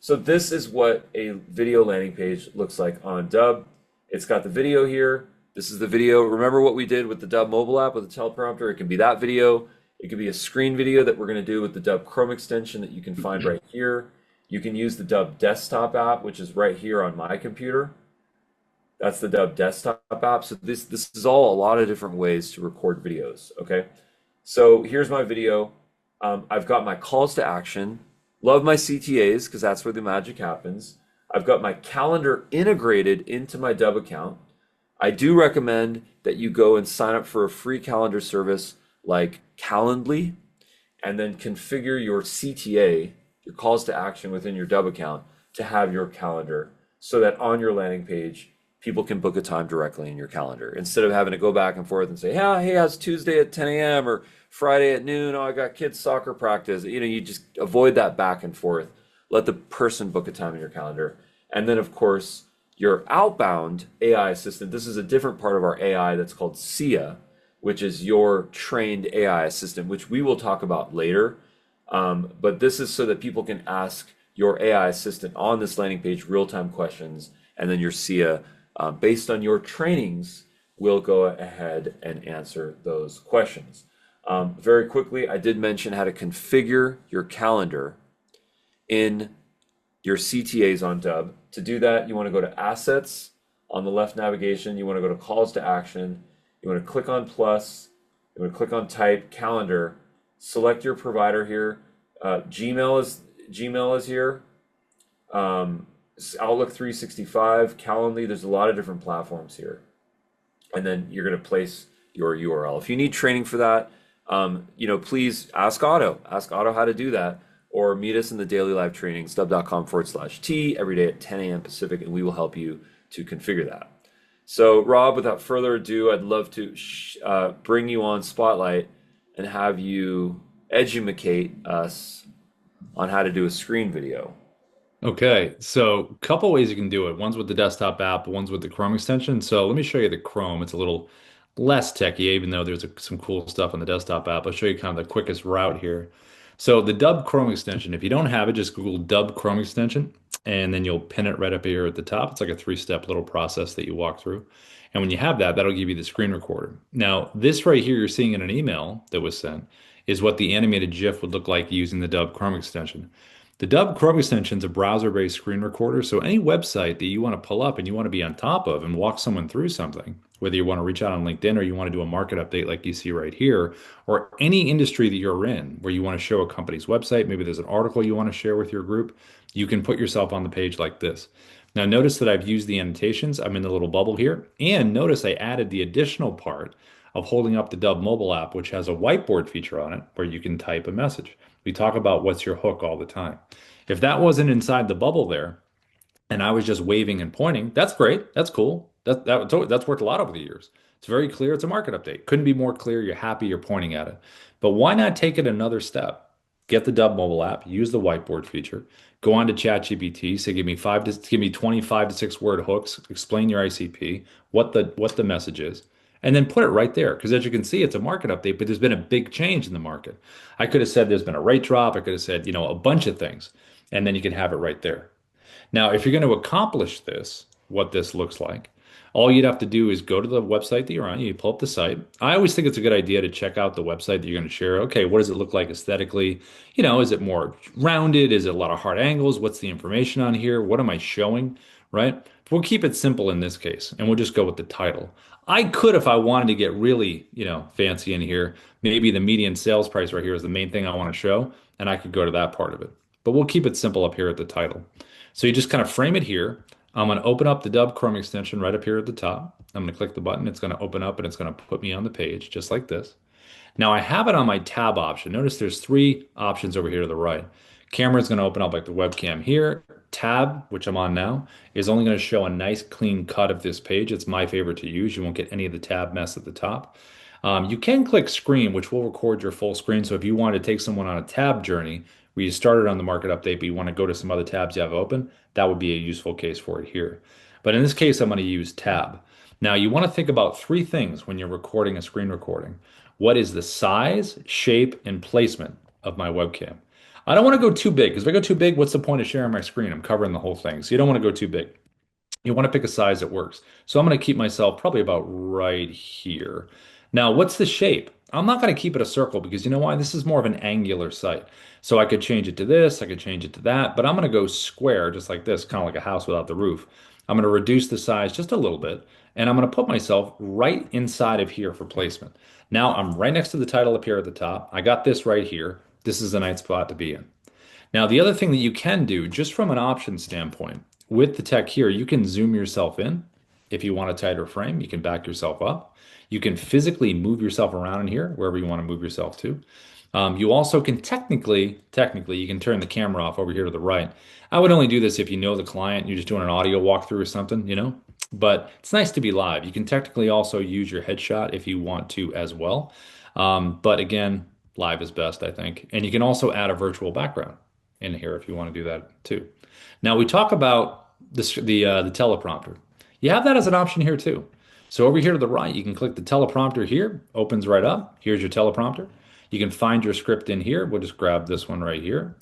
So this is what a video landing page looks like on Dubb. It's got the video here. This is the video. Remember what we did with the Dubb mobile app with the teleprompter? It can be that video. It could be a screen video that we're going to do with the Dubb Chrome extension that you can find right here. You can use the Dubb desktop app, which is right here on my computer. That's the Dubb desktop app. So this is all a lot of different ways to record videos, okay? So here's my video. I've got my calls to action. Love my CTAs because that's where the magic happens. I've got my calendar integrated into my Dubb account. I do recommend that you go and sign up for a free calendar service like Calendly and then configure your CTA, your calls to action within your Dubb account to have your calendar so that on your landing page, people can book a time directly in your calendar instead of having to go back and forth and say, hey, how's Tuesday at 10 a.m. or Friday at noon? Oh, I got kids soccer practice. You just avoid that back and forth. Let the person book a time in your calendar. And then, of course, your outbound AI assistant. This is a different part of our AI that's called SIA. which is your trained AI assistant, which we will talk about later. But this is so that people can ask your AI assistant on this landing page real-time questions, and then your SIA, based on your trainings, will go ahead and answer those questions. Very quickly, I did mention how to configure your calendar in your CTAs on Dubb. To do that, you want to go to Assets on the left navigation. You want to go to Calls to Action. You want to click on plus. You want to click on Type, Calendar. Select your provider here. Gmail is here. Outlook 365, Calendly. There's a lot of different platforms here. And then you're going to place your URL. If you need training for that, please ask Otto. Ask Otto how to do that, or meet us in the daily live trainings, dubb.com/T, every day at 10 a.m. Pacific, and we will help you to configure that. So, Rob, without further ado, I'd love to bring you on Spotlight and have you educate us on how to do a screen video. Okay, so a couple ways you can do it. One's with the desktop app, one's with the Chrome extension. So let me show you the Chrome. It's a little less techy, even though there's some cool stuff on the desktop app. I'll show you kind of the quickest route here. So the Dubb Chrome extension, if you don't have it, just Google Dubb Chrome extension, and then you'll pin it right up here at the top. It's like a three-step little process that you walk through. And when you have that, that'll give you the screen recorder. Now, this right here you're seeing in an email that was sent is what the animated GIF would look like using the Dubb Chrome extension. The Dubb Chrome extension is a browser-based screen recorder, so any website that you want to pull up and you want to be on top of and walk someone through something, whether you want to reach out on LinkedIn or you want to do a market update like you see right here, or any industry that you're in where you want to show a company's website, maybe there's an article you want to share with your group, you can put yourself on the page like this. Now notice that I've used the annotations. I'm in the little bubble here, and notice I added the additional part of holding up the Dubb mobile app, which has a whiteboard feature on it where you can type a message. We talk about what's your hook all the time. If that wasn't inside the bubble there, and I was just waving and pointing, that's great. That's cool. That's worked a lot over the years. It's very clear. It's a market update. Couldn't be more clear. You're happy. You're pointing at it. But why not take it another step? Get the Dubb mobile app. Use the whiteboard feature. Go on to ChatGPT. Say, give me 25 to 6 word hooks. Explain your ICP. What the message is. And then put it right there. Because as you can see, it's a market update, but there's been a big change in the market. I could have said there's been a rate drop. I could have said, a bunch of things. And then you can have it right there. Now, if you're going to accomplish this, what this looks like, all you'd have to do is go to the website that you're on. You pull up the site. I always think it's a good idea to check out the website that you're going to share. Okay, what does it look like aesthetically? Is it more rounded? Is it a lot of hard angles? What's the information on here? What am I showing? Right? We'll keep it simple in this case, and we'll just go with the title. I could, if I wanted to get really, fancy in here, maybe the median sales price right here is the main thing I want to show, and I could go to that part of it. But we'll keep it simple up here at the title. So you just kind of frame it here. I'm going to open up the Dubb Chrome extension right up here at the top. I'm going to click the button. It's going to open up and it's going to put me on the page just like this. Now I have it on my tab option. Notice there's 3 options over here to the right. Camera is going to open up like the webcam here. Tab, which I'm on now, is only going to show a nice clean cut of this page. It's my favorite to use. You won't get any of the tab mess at the top. You can click screen, which will record your full screen. So if you want to take someone on a tab journey, where you started on the market update, but you want to go to some other tabs you have open, that would be a useful case for it here. But in this case, I'm going to use tab. Now, you want to think about 3 things when you're recording a screen recording. What is the size, shape, and placement of my webcam? I don't want to go too big, because if I go too big, what's the point of sharing my screen? I'm covering the whole thing. So you don't want to go too big. You want to pick a size that works. So I'm going to keep myself probably about right here. Now, what's the shape? I'm not going to keep it a circle because you know why? This is more of an angular site. So I could change it to this, I could change it to that, but I'm going to go square just like this, kind of like a house without the roof. I'm going to reduce the size just a little bit, and I'm going to put myself right inside of here for placement. Now I'm right next to the title up here at the top. I got this right here. This is a nice spot to be in. Now, the other thing that you can do, just from an option standpoint, with the tech here, you can zoom yourself in. If you want a tighter frame, you can back yourself up. You can physically move yourself around in here, wherever you want to move yourself to. You also can technically, you can turn the camera off over here to the right. I would only do this if you know the client, you're just doing an audio walkthrough or something, But it's nice to be live. You can technically also use your headshot if you want to as well. But again, live is best, I think. And you can also add a virtual background in here if you want to do that too. Now we talk about the teleprompter. You have that as an option here too. So over here to the right, you can click the teleprompter here, opens right up. Here's your teleprompter. You can find your script in here. We'll just grab this one right here.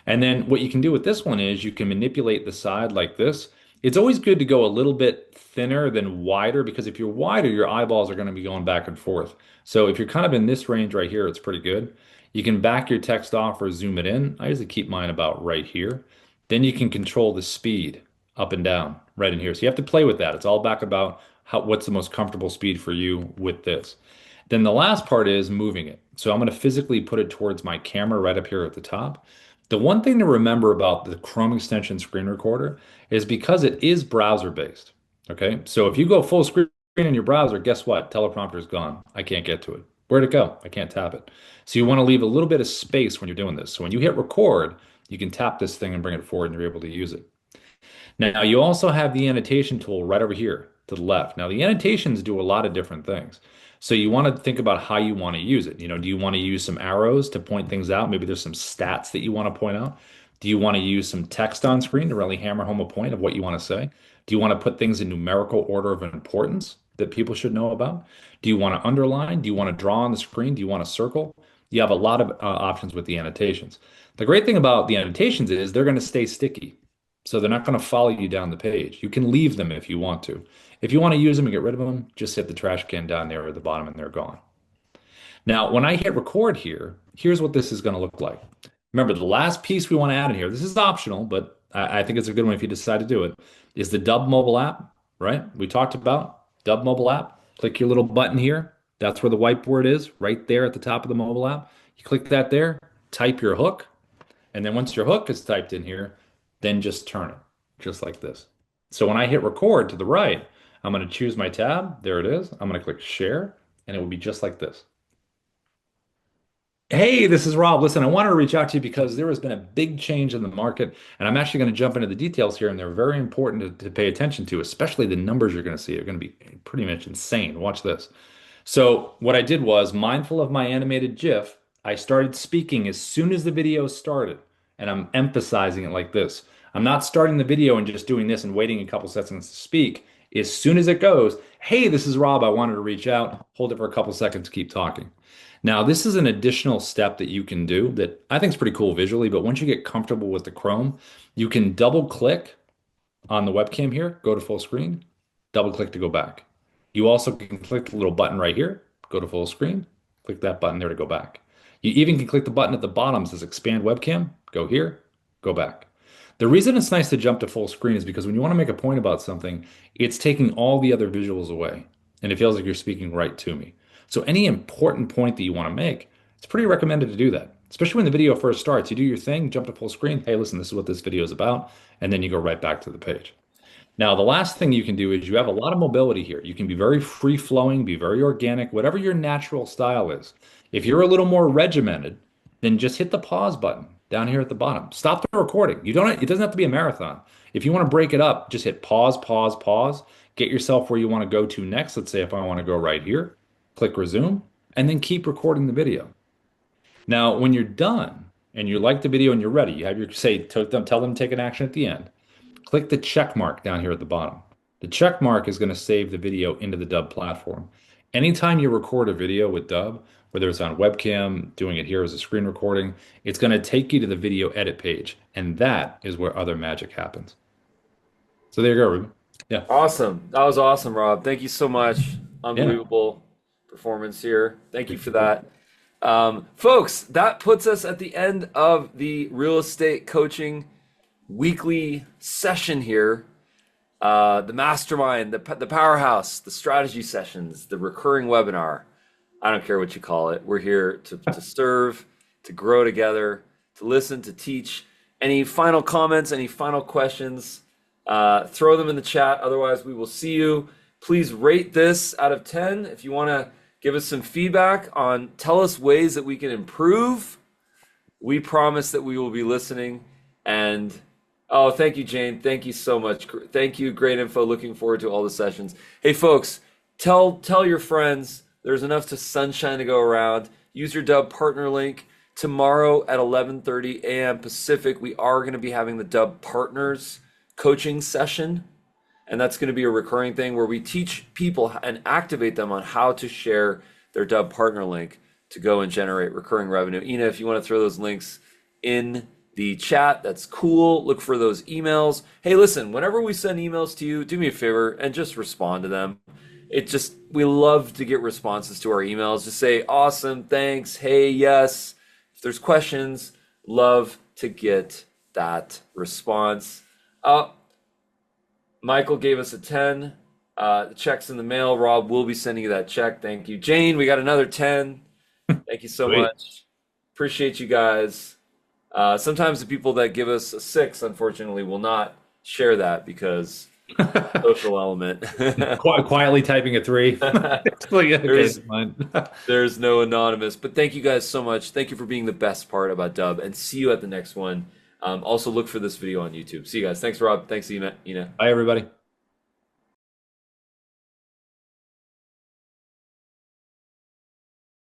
And then what you can do with this one is you can manipulate the side like this. It's always good to go a little bit thinner than wider because if you're wider, your eyeballs are going to be going back and forth. So if you're kind of in this range right here, it's pretty good. You can back your text off or zoom it in. I usually keep mine about right here. Then you can control the speed up and down right in here. So you have to play with that. It's all back about what's the most comfortable speed for you with this. Then the last part is moving it. So I'm going to physically put it towards my camera right up here at the top. The one thing to remember about the Chrome extension screen recorder is because it is browser based. Okay. So if you go full screen in your browser, guess what? Teleprompter is gone. I can't get to it. Where'd it go? I can't tap it. So you want to leave a little bit of space when you're doing this. So when you hit record, you can tap this thing and bring it forward and you're able to use it. Now, you also have the annotation tool right over here to the left. Now, the annotations do a lot of different things. So you want to think about how you want to use it. Do you want to use some arrows to point things out? Maybe there's some stats that you want to point out. Do you want to use some text on screen to really hammer home a point of what you want to say? Do you want to put things in numerical order of importance that people should know about? Do you want to underline? Do you want to draw on the screen? Do you want to circle? You have a lot of options with the annotations. The great thing about the annotations is they're going to stay sticky. So they're not going to follow you down the page. You can leave them if you want to. If you want to use them and get rid of them, just hit the trash can down there at the bottom and they're gone. Now, when I hit record here, here's what this is going to look like. Remember, the last piece we want to add in here, this is optional, but I think it's a good one if you decide to do it, is the Dubb mobile app, right? We talked about Dubb mobile app. Click your little button here. That's where the whiteboard is, right there at the top of the mobile app. You click that there, type your hook, and then once your hook is typed in here, then just turn it, just like this. So when I hit record to the right, I'm going to choose my tab. There it is. I'm going to click share, and it will be just like this. Hey, this is Rob. Listen, I wanted to reach out to you because there has been a big change in the market, and I'm actually going to jump into the details here, and they're very important to pay attention to, especially the numbers you're going to see are going to be pretty much insane. Watch this. So what I did was, mindful of my animated GIF, I started speaking as soon as the video started, and I'm emphasizing it like this. I'm not starting the video and just doing this and waiting a couple seconds to speak. As soon as it goes, hey, this is Rob. I wanted to reach out. Hold it for a couple seconds, keep talking. Now, this is an additional step that you can do that I think is pretty cool visually, but once you get comfortable with the Chrome, you can double click on the webcam here, go to full screen, double click to go back. You also can click the little button right here, go to full screen, click that button there to go back. You even can click the button at the bottom that says expand webcam, go here, go back. The reason it's nice to jump to full screen is because when you want to make a point about something, it's taking all the other visuals away and it feels like you're speaking right to me. So any important point that you want to make, it's pretty recommended to do that. Especially when the video first starts, you do your thing, jump to full screen. Hey, listen, this is what this video is about. And then you go right back to the page. Now, the last thing you can do is you have a lot of mobility here. You can be very free flowing, be very organic, whatever your natural style is. If you're a little more regimented, then just hit the pause button down here at the bottom. Stop the recording. It doesn't have to be a marathon. If you want to break it up, just hit pause, pause, pause. Get yourself where you want to go to next. Let's say if I want to go right here, click resume, and then keep recording the video. Now, when you're done and you like the video and you're ready, you have tell them to take an action at the end. Click the check mark down here at the bottom. The check mark is going to save the video into the Dubb platform. Anytime you record a video with Dubb, whether it's on webcam, doing it here as a screen recording, it's going to take you to the video edit page. And that is where other magic happens. So there you go, Ruben. Yeah. Awesome. That was awesome, Rob. Thank you so much. Unbelievable performance here. Thank you for that. Folks, that puts us at the end of the real estate coaching weekly session here. The mastermind, the powerhouse, the strategy sessions, the recurring webinar. I don't care what you call it. We're here to serve, to grow together, to listen, to teach. Any final comments, any final questions, throw them in the chat. Otherwise, we will see you. Please rate this out of 10. If you want to give us some feedback tell us ways that we can improve. We promise that we will be listening. And oh, thank you, Jane. Thank you so much. Thank you. Great info. Looking forward to all the sessions. Hey, folks, tell your friends there's enough sunshine to go around. Use your Dubb partner link. Tomorrow at 11:30 a.m. Pacific, we are going to be having the Dubb Partners coaching session. And that's going to be a recurring thing where we teach people and activate them on how to share their Dubb partner link to go and generate recurring revenue. Ina, if you want to throw those links in the chat, that's cool. Look for those emails. Hey, listen, whenever we send emails to you, do me a favor and just respond to them. We love to get responses to our emails. Just say, awesome, thanks, hey, yes. If there's questions, love to get that response. Michael gave us a 10. The check's in the mail. Rob will be sending you that check. Thank you. Jane, we got another 10. Thank you so much. Appreciate you guys. Sometimes the people that give us a 6, unfortunately, will not share that because social element. Quietly typing a 3. There's no anonymous. But thank you guys so much. Thank you for being the best part about Dubb, and see you at the next one. Also look for this video on YouTube. See you guys. Thanks, Rob. Thanks, Ina. Bye, everybody.